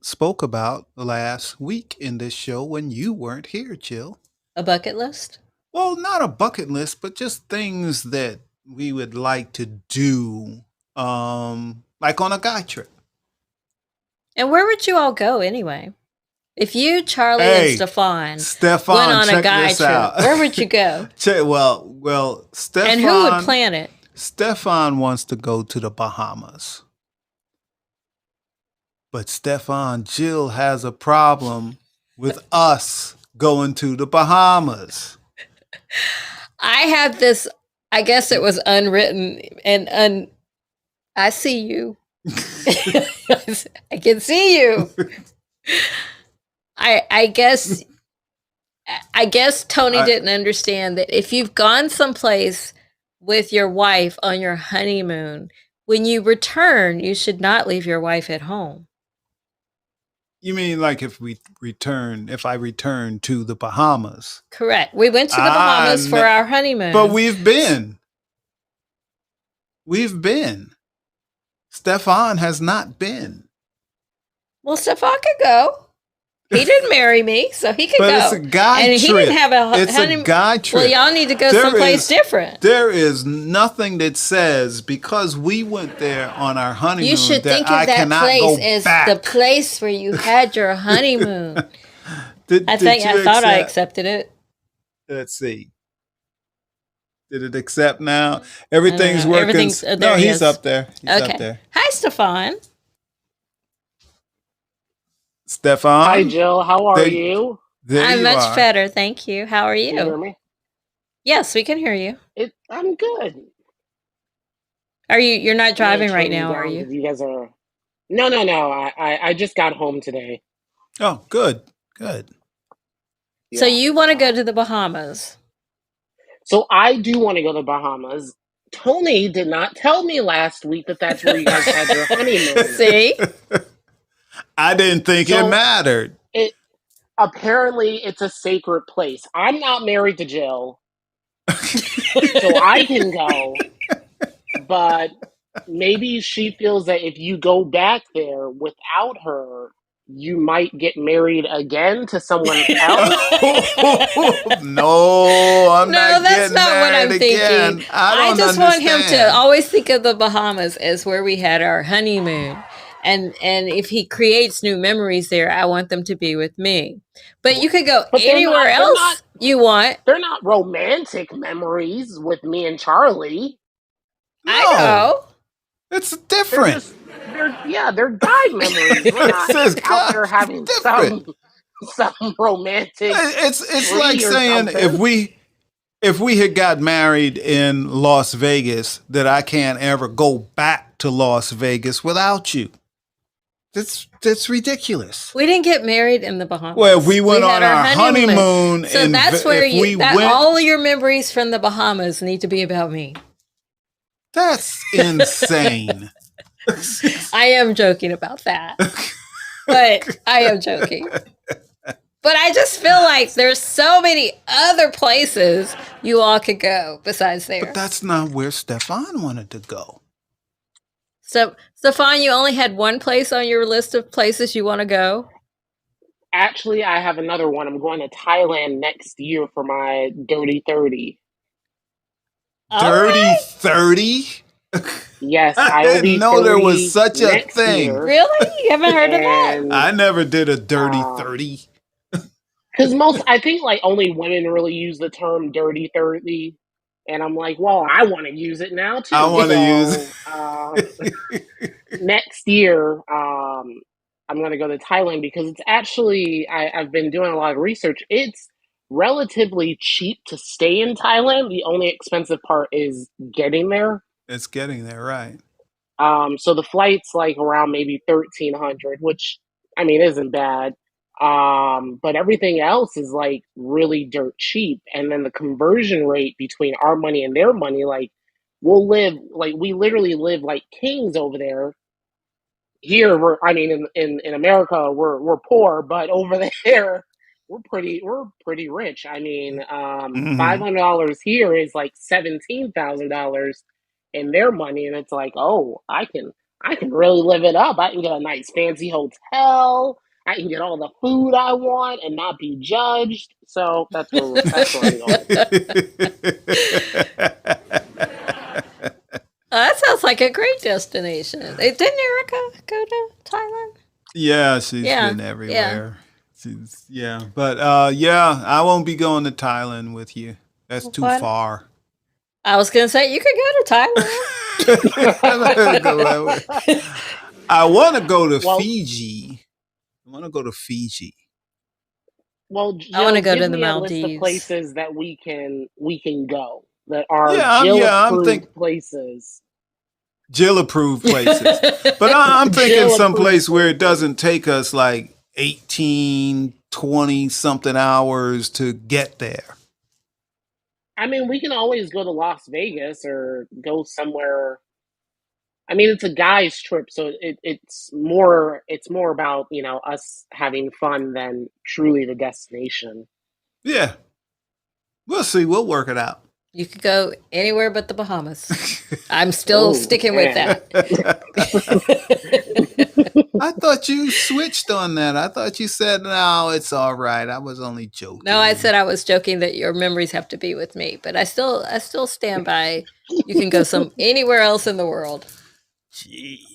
spoke about last week in this show when you weren't here, Jill. A bucket list? Well, not a bucket list, but just things that we would like to do, like on a guy trip. And where would you all go anyway? If you, Charlie, Hey, and Stefan Stefan, went on a check guy this trip, out. where would you go? Well, Stefan. And who would plan it? Stefan wants to go to the Bahamas. But Stefan, Jill has a problem with us going to the Bahamas. I had this, I guess it was unwritten, and I see you. I can see you. I guess Tony didn't understand that if you've gone someplace with your wife on your honeymoon, when you return, you should not leave your wife at home. You mean like if I return to the Bahamas? Correct. We went to the Bahamas for our honeymoon. But we've been. Stefan has not been. Well, Stefan could go. He didn't marry me, so he could go. But it's a guy trip. And he didn't have a honeymoon. It's a guy trip. Well, y'all need to go someplace different. There is nothing that says because we went there on our honeymoon you should that think of I that cannot place go as back. the place where you had your honeymoon. I thought I accepted it. Let's see. Did it accept now? Everything's working. No, he's up there. He's up there. Hi, Stefan. Stefan. Hi, Jill. How are you? I'm much better, thank you. How are you? Can you hear me? Yes, we can hear you. I'm good. Are you? You're not driving right now, are you? You guys are. No. I just got home today. Oh, good. So you want to go to the Bahamas? So I do want to go to the Bahamas. Tony did not tell me last week that that's where you guys had your honeymoon. See? I didn't think it mattered. Apparently, it's a sacred place. I'm not married to Jill, so I can go. But maybe she feels that if you go back there without her, you might get married again to someone else. No, I'm not. No, that's not what I'm thinking. I just want him to always think of the Bahamas as where we had our honeymoon. And if he creates new memories there, I want them to be with me. But you could go anywhere else you want. They're not romantic memories with me and Charlie. No, I know. It's different. They're guy memories. We're not out there having some romantic. It's like saying if we had got married in Las Vegas, that I can't ever go back to Las Vegas without you. That's ridiculous. We didn't get married in the Bahamas. Well, we went on our honeymoon. So that's where all your memories from the Bahamas need to be about me. That's insane. I am joking about that. But I am joking. But I just feel like there's so many other places you all could go besides there. But that's not where Stefan wanted to go. So, Stefan, you only had one place on your list of places you want to go? Actually, I have another one. I'm going to Thailand next year for my Dirty 30. Dirty 30? Yes, I I will be didn't know there 30 was such a next thing. year. Really? You haven't heard of that? And I never did a dirty 30. because I think like only women really use the term dirty 30. And I'm like, well, I want to use it now I too. want to use So next year, I'm going to go to Thailand because it's actually, I've been doing a lot of research. It's relatively cheap to stay in Thailand. The only expensive part is getting there. It's getting there, right? So the flight's like around maybe 1,300, which I mean isn't bad. But everything else is like really dirt cheap. And then the conversion rate between our money and their money, like we literally live like kings over there. Here I mean in America we're poor, but over there we're pretty rich. I mean, Mm-hmm. $500 here is like $17,000 in their money, and it's like, oh, I can really live it up. I can get a nice fancy hotel. I can get all the food I want and not be judged. So that's where I'm going. That sounds like a great destination. Didn't Erica go to Thailand? Yeah, she's been everywhere. But I won't be going to Thailand with you. That's too far. I was gonna say you could go to Thailand. I want to go to Fiji. I want to go to Fiji. Well, Jill, I want to go to the me Maldives. A list of places that we can go that are Jill-approved places. Jill-approved places. But I'm thinking someplace where it doesn't take us like 18, 20-something hours to get there. I mean, we can always go to Las Vegas or go somewhere. I mean, it's a guy's trip, so it's more about, us having fun than truly the destination. Yeah. We'll see. We'll work it out. You could go anywhere but the Bahamas. I'm still sticking with that. I thought you switched on that. I thought you said, no, it's all right. I was only joking. No, I said I was joking that your memories have to be with me, but I still stand by. You can go anywhere else in the world. Gee.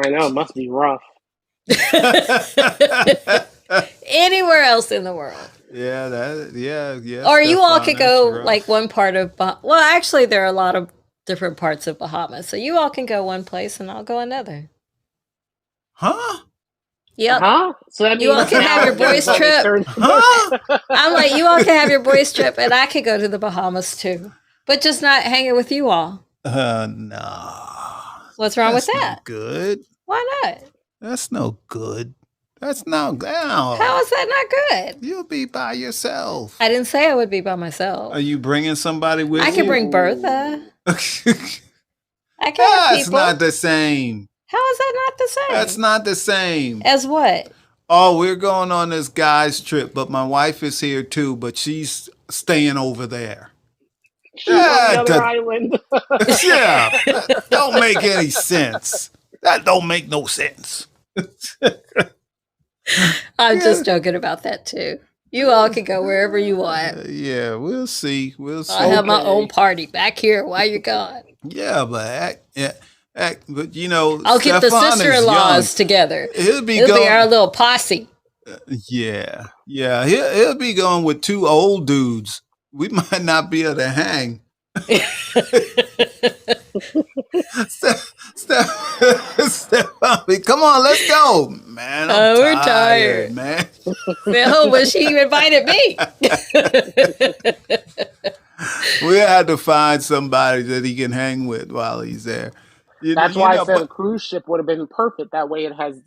I know, it must be rough. Anywhere else in the world. Yeah. Or you all could go like one part of well, actually there are a lot of different parts of Bahamas. So you all can go one place and I'll go another. Huh? Yep. Huh? So that means you all can have your boys' trip. Huh? I'm like, you all can have your boys' trip and I could go to the Bahamas too. But just not hanging with you all. No. What's wrong with that? No good. Why not? That's no good. That's no good. How is that not good? You'll be by yourself. I didn't say I would be by myself. Are you bringing somebody with you? I can bring Bertha. I can That's people. not the same. How is that not the same? That's not the same. As what? Oh, we're going on this guy's trip, but my wife is here too, but she's staying over there. She's on the other island. Yeah, that don't make any sense. That don't make no sense. I'm just joking about that too. You all can go wherever you want. Yeah, we'll see. I'll have my own party back here while you're gone. Yeah, but I'll get the sister-in-laws together. It'll be our little posse. Yeah. He'll be going with two old dudes. We might not be able to hang. Stephanie, come on, let's go, man. We're tired, man. No, but she invited me. We had to find somebody that he can hang with while he's there. That's why I said a cruise ship would have been perfect. That way, it has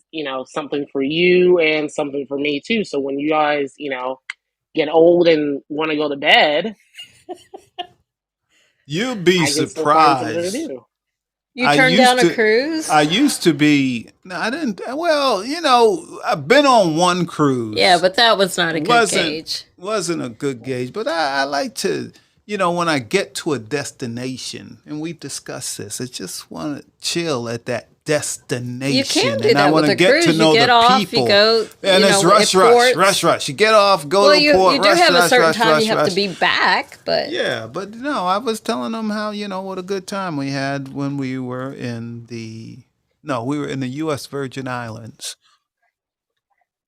something for you and something for me too. So when you guys get old and want to go to bed. You'll be surprised. You turned down a cruise? I used to be. No, I didn't. Well, I've been on one cruise. Yeah, but that was not a good gauge. Wasn't a good gauge. But I like to, when I get to a destination, and we discuss this, I just want to chill at that destination. You can do and that I want with to a get cruise. to know You get the off, people. you go, and it's rush. You get off, go to the port. You do have a certain time you have to be back, but yeah, but no, I was telling them how what a good time we had when we were in the U.S. Virgin Islands.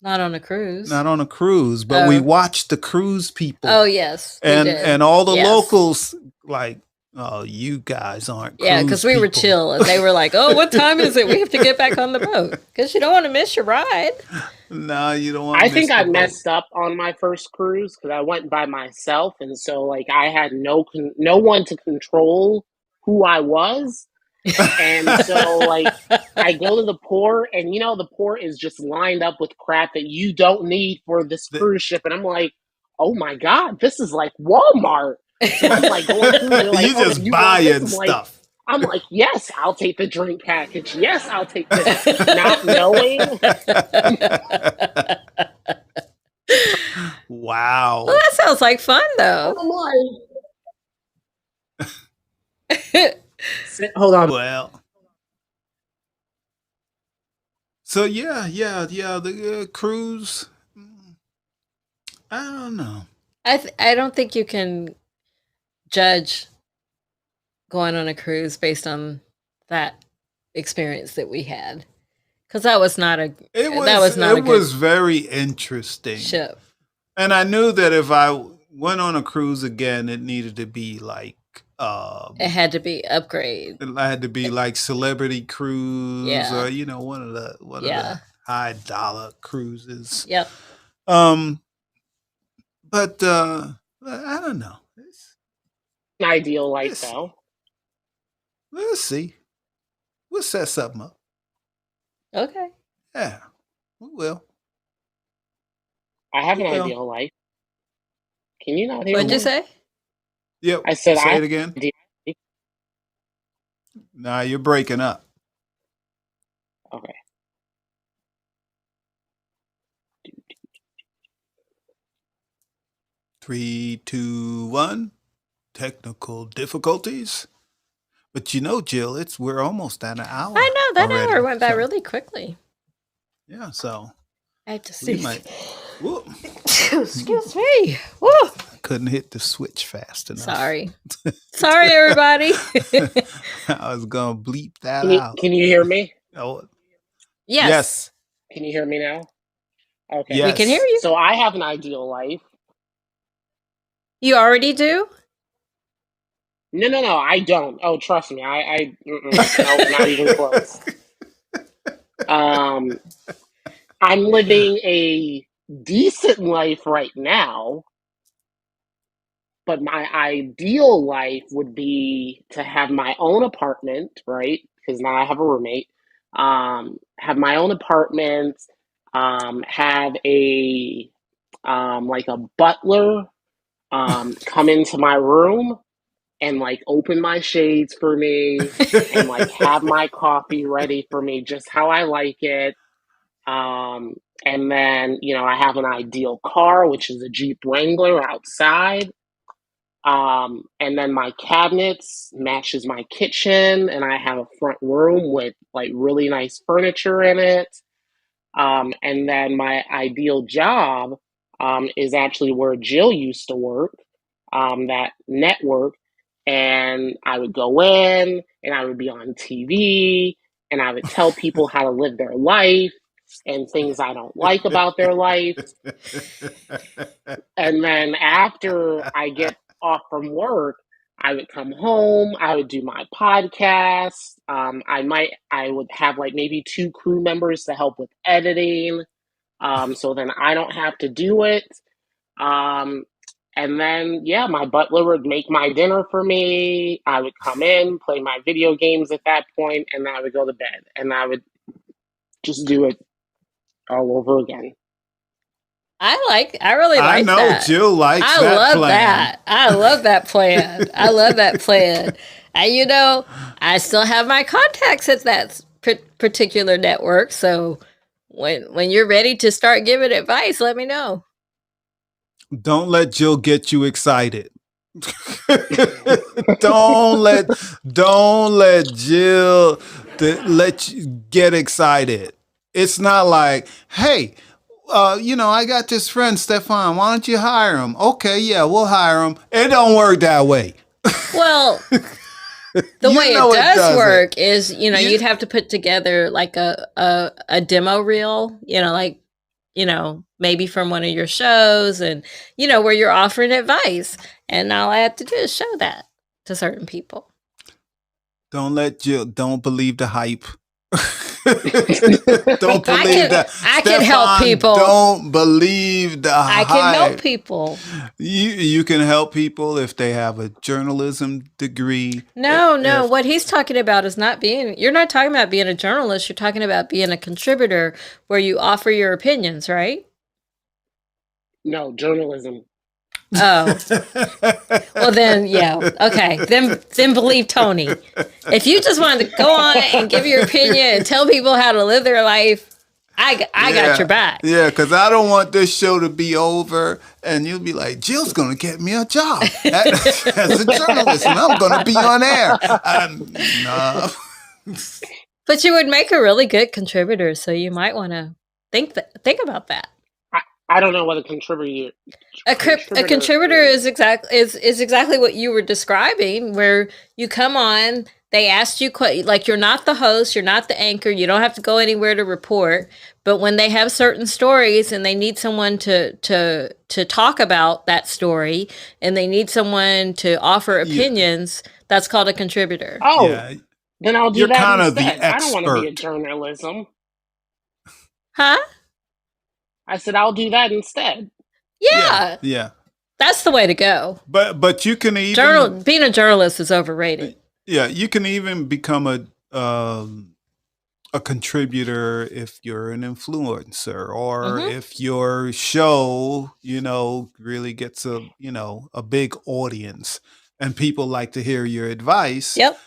not on a cruise. Not on a cruise, but we watched the cruise people. Oh yes, we did. And all the locals like, oh, you guys aren't. Yeah, because we were chill, and they were like, "Oh, what time is it? We have to get back on the boat because you don't want to miss your ride." No, you don't want. I think I messed up on my first cruise because I went by myself, and so like I had no one to control who I was. And so, like, I go to the port, and the port is just lined up with crap that you don't need for this cruise ship. And I'm like, oh my God, this is like Walmart. So I'm like going through, they're like, you just buying stuff. I'm like, yes, I'll take the drink package. Yes, I'll take this. Not knowing. Wow. Well, that sounds like fun, though. I'm like, hold on. Well, so yeah, the cruise. I don't know. I don't think you can judge going on a cruise based on that experience that we had, because that was not a. It was very interesting ship, and I knew that if I went on a cruise again, it needed to be like. It had to be upgrade. It had to be like Celebrity Cruise, or one of the high dollar cruises. Yep. But I don't know. It's ideal life, though. Let's see. We'll set something up. Okay. Yeah, we will. I have an ideal life. Can you not hear me? What'd you say? Yep. I said say it again. Nah, you're breaking up. Okay. 3, 2, 1. Technical difficulties. But Jill, we're almost at an hour. I know that already, hour went by really quickly. Yeah, so I had to see. Excuse me. Woo. Couldn't hit the switch fast enough. Sorry, everybody. I was gonna bleep that out. Can you hear me? Oh, yes. Can you hear me now? Okay, yes. We can hear you. So I have an ideal life. You already do? No, I don't. Oh, trust me, no, not even close. I'm living a decent life right now, but my ideal life would be to have my own apartment, right? Because now I have a roommate. Have my own apartment. Have a like a butler come into my room and like open my shades for me and like have my coffee ready for me just how I like it. And then, I have an ideal car, which is a Jeep Wrangler outside. And then my cabinets matches my kitchen, and I have a front room with like really nice furniture in it. And then my ideal job is actually where Jill used to work, that network. And I would go in and I would be on TV and I would tell people how to live their life and things I don't like about their life. And then after I get off from work, I would come home, I would do my podcast. I would have like maybe 2 crew members to help with editing. So then I don't have to do it. And then, my butler would make my dinner for me. I would come in, play my video games at that point, and then I would go to bed. And I would just do it all over again. I really like that. I know Jill likes that plan. I love that. I love that plan. I love that plan. And I still have my contacts at that particular network. So when you're ready to start giving advice, let me know. Don't let Jill get you excited. don't let Jill let you get excited. It's not like, hey, I got this friend Stefan. Why don't you hire him? Okay, yeah, we'll hire him. It don't work that way. Well, the way it does work is, you'd have to put together like a demo reel, maybe from one of your shows, and where you're offering advice, and all I have to do is show that to certain people. Don't believe the hype. Don't believe that. I can help people. Don't believe the hype. I can help people. You can help people if they have a journalism degree. No. What he's talking about is you're not talking about being a journalist. You're talking about being a contributor where you offer your opinions, right? No, journalism. Oh. Well then, yeah. Okay. Then believe Tony. If you just wanted to go on and give your opinion and tell people how to live their life, I got your back. Yeah, because I don't want this show to be over and you'll be like, Jill's going to get me a job as a journalist and I'm going to be on air. No. But you would make a really good contributor, so you might want to think about that. I don't know what a contributor. A contributor is exactly what you were describing, where you come on, they asked you like, you're not the host, you're not the anchor, you don't have to go anywhere to report, but when they have certain stories and they need someone to talk about that story and they need someone to offer opinions, that's called a contributor. Oh, yeah. Then I'll do that kind instead. Of the expert. I don't want to be a journalism. Huh? I said I'll do that instead. Yeah. That's the way to go. But you can even being a journalist is overrated. Yeah, you can even become a contributor if you're an influencer or if your show, really gets a big audience and people like to hear your advice. Yep.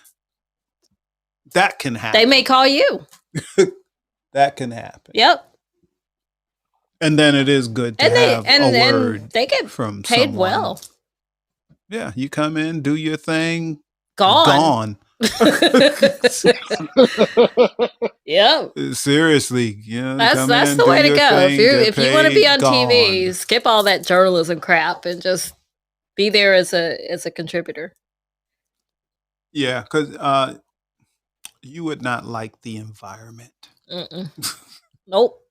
That can happen. They may call you. That can happen. Yep. And then it is good to have a word they get from paid someone. well. Yeah, you come in, do your thing. Gone. Yep. Seriously, that's the way to go. If you want to be on TV, skip all that journalism crap and just be there as a contributor. Yeah, because you would not like the environment. Nope.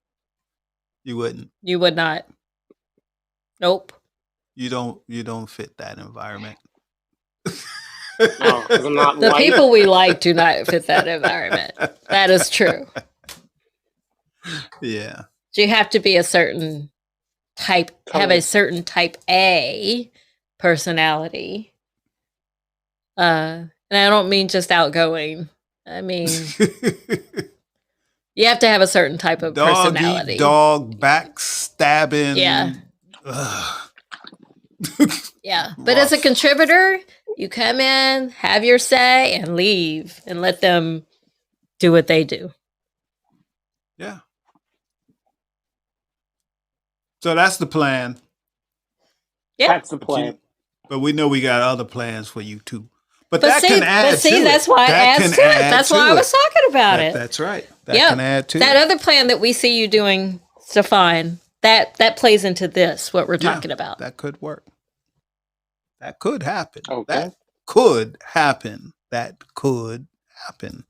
You wouldn't. You would not. Nope. You don't fit that environment. The people we like do not fit that environment. That is true. Yeah. So you have to be a certain type, have a certain type A personality. And I don't mean just outgoing. I mean, you have to have a certain type of personality. Dog backstabbing. Yeah. Yeah. But as a contributor, you come in, have your say, and leave, and let them do what they do. Yeah. So that's the plan. Yeah. That's the plan. But we know we got other plans for you too. But that can add to it. That's why it adds to it. That's why I was talking about it. That's right. That can add to it. That other plan that we see you doing, Stefan, that plays into this, what we're talking about. That could work. That could happen. Okay. That could happen. That could happen.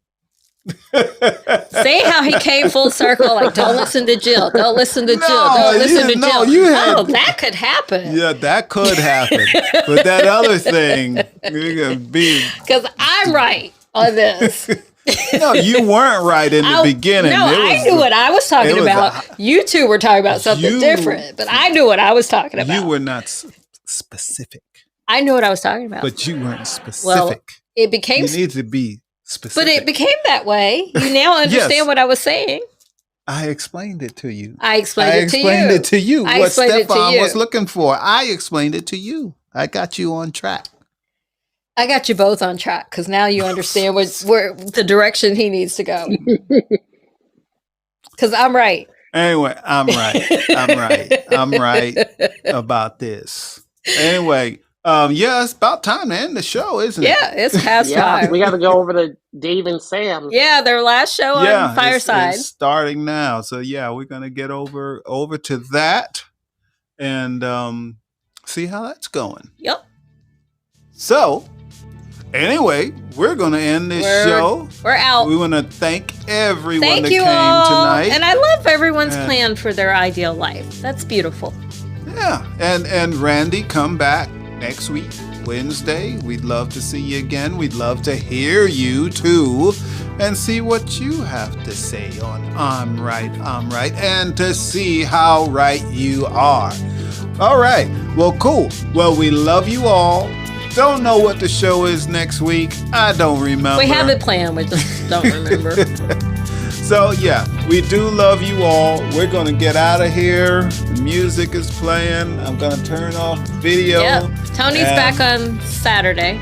See how he came full circle? Like, don't listen to Jill. Don't listen to Jill. Don't listen to Jill. That could happen. Yeah, that could happen. But that other thing, you're gonna be because I'm right on this. No, you weren't right in the beginning. No, I knew what I was talking about. You two were talking about something different, but I knew what I was talking about. You were not specific. I knew what I was talking about. But you weren't specific. Well, it became... You need to be specific. But it became that way. You now understand what I was saying. I explained it to you. I explained it to you. What Stefan was looking for. I explained it to you. I got you on track. I got you both on track because now you understand where the direction he needs to go. Because I'm right. Anyway, I'm right. I'm right about this. Anyway, Yeah, it's about time to end the show, isn't it? Yeah, it's past Yeah, time. we got to go over to Dave and Sam. Yeah, their last show on Fireside. It's starting now. So yeah, we're gonna get over to that and see how that's going. Yep. So anyway, we're gonna end this show. We're out. We want to thank everyone that came all. tonight. And I love everyone's plan for their ideal life. That's beautiful. Yeah, and Randy, come back next week, Wednesday. We'd love to see you again. We'd love to hear you too and see what you have to say on I'm Right, and to see how right you are. All right. Well, cool. Well, we love you all. Don't know what the show is next week. I don't remember. We have it planned. We just don't remember. So, yeah, we do love you all. We're going to get out of here. The music is playing. I'm going to turn off video. Yep. Tony's back on Saturday.